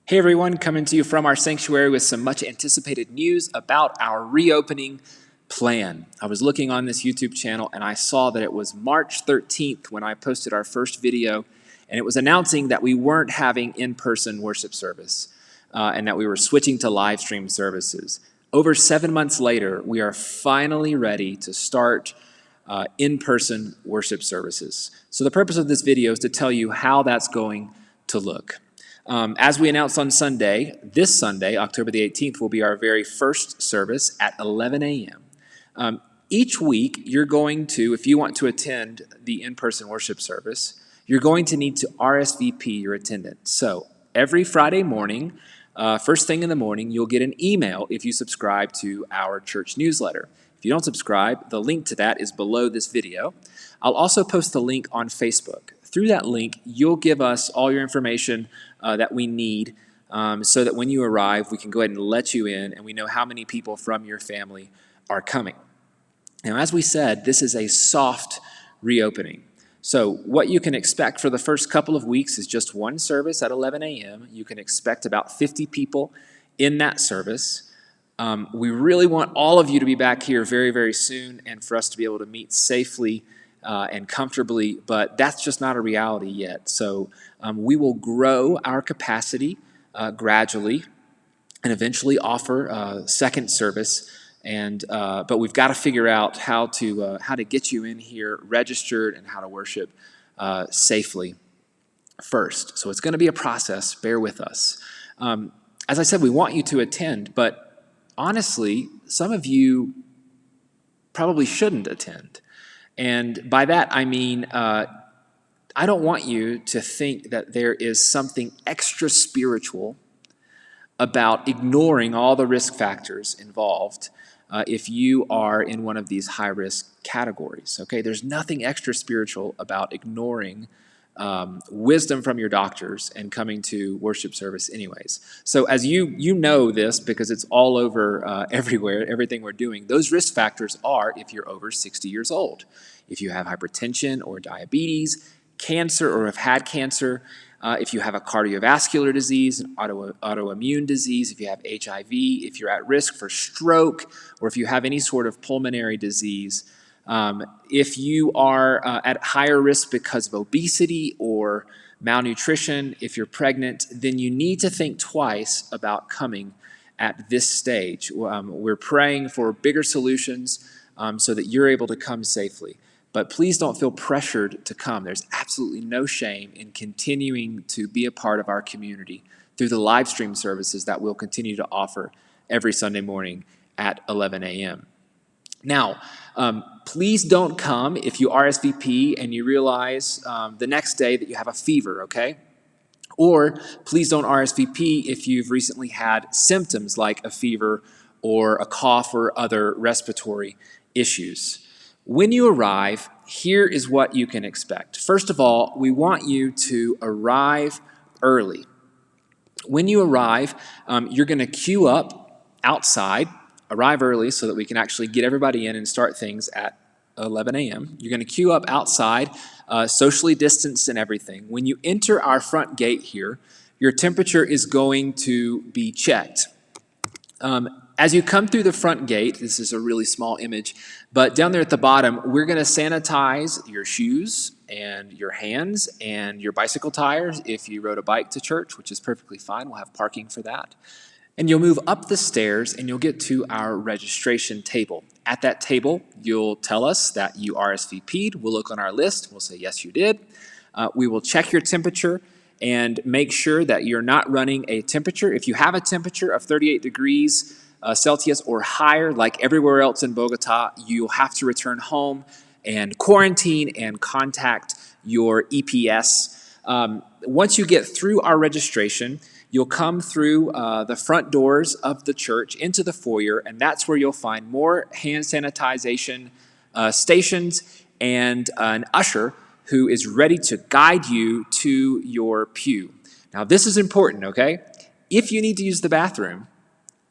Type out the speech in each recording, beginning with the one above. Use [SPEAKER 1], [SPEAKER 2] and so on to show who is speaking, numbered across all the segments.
[SPEAKER 1] Hey everyone, coming to you from our sanctuary with some much anticipated news about our reopening plan. I was looking on this YouTube channel and I saw that it was March 13th when I posted our first video, and it was announcing that we weren't having in-person worship service and that we were switching to live stream services. Over 7 months later, we are finally ready to start in-person worship services. So the purpose of this video is to tell you how that's going to look. As we announced on Sunday, this Sunday, October the 18th, will be our very first service at 11 a.m. Each week, you're going to, if you want to attend the in-person worship service, you're going to need to RSVP your attendance. So every Friday morning, first thing in the morning, you'll get an email if you subscribe to our church newsletter. If you don't subscribe, the link to that is below this video. I'll also post the link on Facebook. Through that link, you'll give us all your information that we need so that when you arrive, we can go ahead and let you in and we know how many people from your family are coming. Now, as we said, this is a soft reopening. So what you can expect for the first couple of weeks is just one service at 11 a.m. You can expect about 50 people in that service. We really want all of you to be back here very, very soon and for us to be able to meet safely and comfortably, but that's just not a reality yet. So we will grow our capacity gradually and eventually offer a second service. But we've got to figure out how to get you in here registered and how to worship safely first. So it's going to be a process. Bear with us. As I said, we want you to attend, but honestly, some of you probably shouldn't attend. And by that, I mean, I don't want you to think that there is something extra spiritual about ignoring all the risk factors involved if you are in one of these high-risk categories, okay? There's nothing extra spiritual about ignoring wisdom from your doctors and coming to worship service anyways. So as you know this because it's all over everywhere, everything we're doing, those risk factors are if you're over 60 years old, if you have hypertension or diabetes, cancer or have had cancer, if you have a cardiovascular disease, an autoimmune disease, if you have HIV, if you're at risk for stroke, or if you have any sort of pulmonary disease, if you are at higher risk because of obesity or malnutrition, if you're pregnant, then you need to think twice about coming at this stage. We're praying for bigger solutions so that you're able to come safely. But please don't feel pressured to come. There's absolutely no shame in continuing to be a part of our community through the live stream services that we'll continue to offer every Sunday morning at 11 a.m. Now, please don't come if you RSVP and you realize the next day that you have a fever, okay? Or please don't RSVP if you've recently had symptoms like a fever or a cough or other respiratory issues. When you arrive, here is what you can expect. First of all, we want you to arrive early. When you arrive, you're going to queue up outside. Arrive early so that we can actually get everybody in and start things at 11 a.m. You're going to queue up outside, socially distanced and everything. When you enter our front gate here, your temperature is going to be checked. As you come through the front gate, this is a really small image, but down there at the bottom, we're going to sanitize your shoes and your hands and your bicycle tires if you rode a bike to church, which is perfectly fine. We'll have parking for that. And you'll move up the stairs and you'll get to our registration table. At that table, you'll tell us that you RSVP'd. We'll look on our list. We'll say, yes, you did. We will check your temperature and make sure that you're not running a temperature. If you have a temperature of 38 degrees Celsius or higher, like everywhere else in Bogota, you'll have to return home and quarantine and contact your EPS. Once you get through our registration, you'll come through the front doors of the church into the foyer, and that's where you'll find more hand sanitization stations and an usher who is ready to guide you to your pew. Now, this is important, okay? If you need to use the bathroom,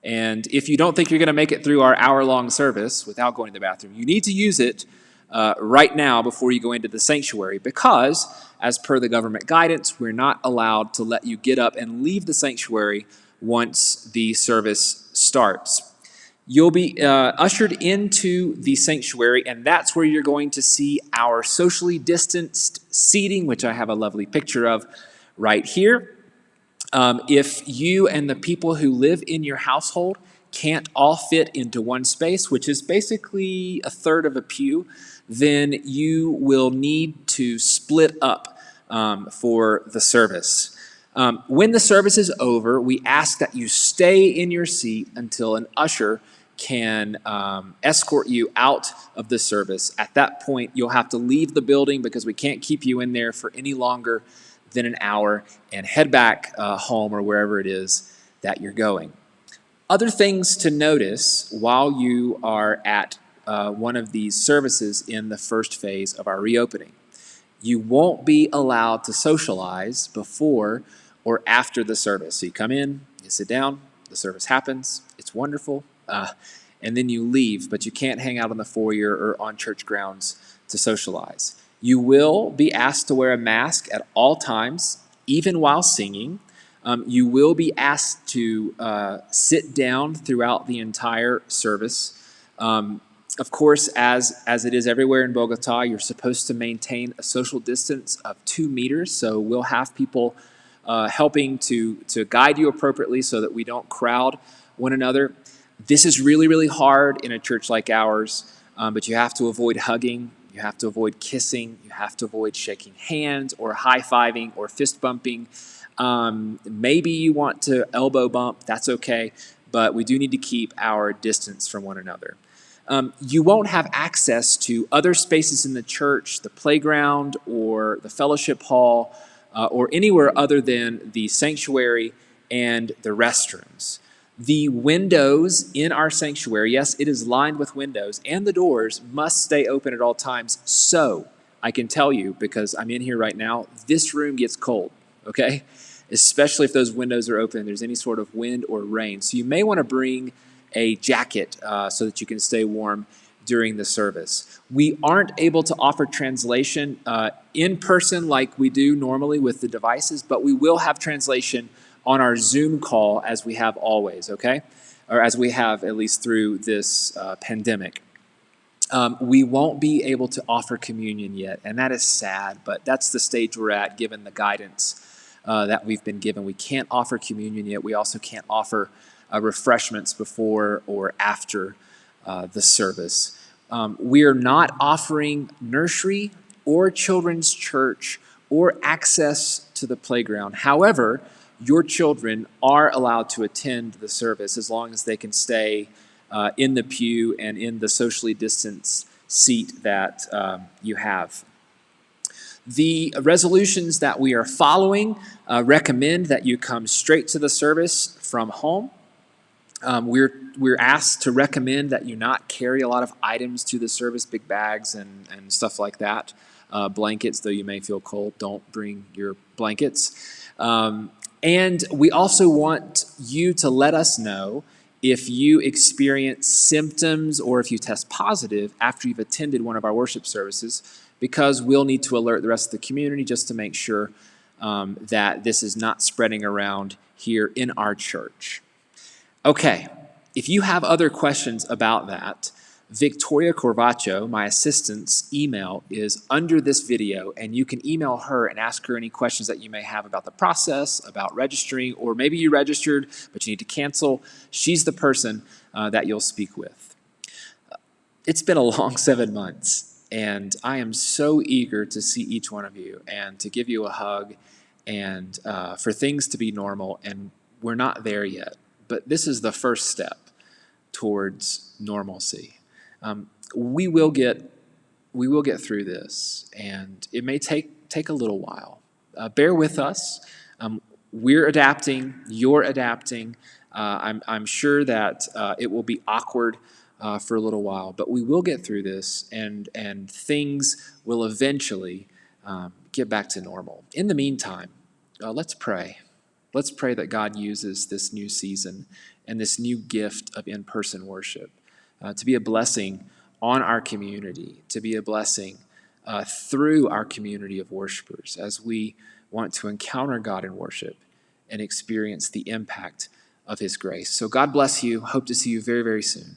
[SPEAKER 1] and if you don't think you're going to make it through our hour-long service without going to the bathroom, you need to use it. right now before you go into the sanctuary, because as per the government guidance, we're not allowed to let you get up and leave the sanctuary once the service starts. You'll be ushered into the sanctuary, and that's where you're going to see our socially distanced seating, which I have a lovely picture of right here. If you and the people who live in your household can't all fit into one space, which is basically a third of a pew, then you will need to split up for the service. When the service is over, we ask that you stay in your seat until an usher can escort you out of the service. At that point, you'll have to leave the building because we can't keep you in there for any longer than an hour, and head back home or wherever it is that you're going. Other things to notice while you are at one of these services in the first phase of our reopening. You won't be allowed to socialize before or after the service. So you come in, you sit down, the service happens, it's wonderful, and then you leave, but you can't hang out on the foyer or on church grounds to socialize. You will be asked to wear a mask at all times, even while singing. You will be asked to sit down throughout the entire service. Of course, as it is everywhere in Bogota, you're supposed to maintain a social distance of 2 meters. So we'll have people helping to guide you appropriately so that we don't crowd one another. This is really, really hard in a church like ours, but you have to avoid hugging. You have to avoid kissing. You have to avoid shaking hands or high-fiving or fist bumping. Maybe you want to elbow bump. That's okay. But we do need to keep our distance from one another. You won't have access to other spaces in the church, the playground or the fellowship hall, or anywhere other than the sanctuary and the restrooms. The windows in our sanctuary, yes, it is lined with windows, and the doors must stay open at all times. So I can tell you, because I'm in here right now, this room gets cold, okay? Especially if those windows are open and there's any sort of wind or rain. So you may want to bring a jacket so that you can stay warm during the service. We aren't able to offer translation in person like we do normally with the devices, but we will have translation on our Zoom call as we have always, okay? Or as we have at least through this pandemic. We won't be able to offer communion yet, and that is sad, but that's the stage we're at given the guidance that we've been given. We can't offer communion yet. We also can't offer refreshments before or after the service. We are not offering nursery or children's church or access to the playground. However, your children are allowed to attend the service as long as they can stay in the pew and in the socially distanced seat that you have. The resolutions that we are following recommend that you come straight to the service from home. We're asked to recommend that you not carry a lot of items to the service, big bags and stuff like that. Blankets, though you may feel cold, don't bring your blankets. And we also want you to let us know if you experience symptoms or if you test positive after you've attended one of our worship services, because we'll need to alert the rest of the community just to make sure that this is not spreading around here in our church. Okay, if you have other questions about that, vcorvacho, my assistant's email, is under this video, and you can email her and ask her any questions that you may have about the process, about registering, or maybe you registered but you need to cancel. She's the person that you'll speak with. It's been a long 7 months, and I am so eager to see each one of you and to give you a hug and for things to be normal, and we're not there yet. But this is the first step towards normalcy. We will get through this, and it may take a little while. Bear with us. We're adapting. You're adapting. I'm sure that it will be awkward for a little while, but we will get through this, and things will eventually get back to normal. In the meantime, let's pray. Let's pray that God uses this new season and this new gift of in-person worship to be a blessing on our community, to be a blessing through our community of worshipers as we want to encounter God in worship and experience the impact of his grace. So God bless you. Hope to see you very, very soon.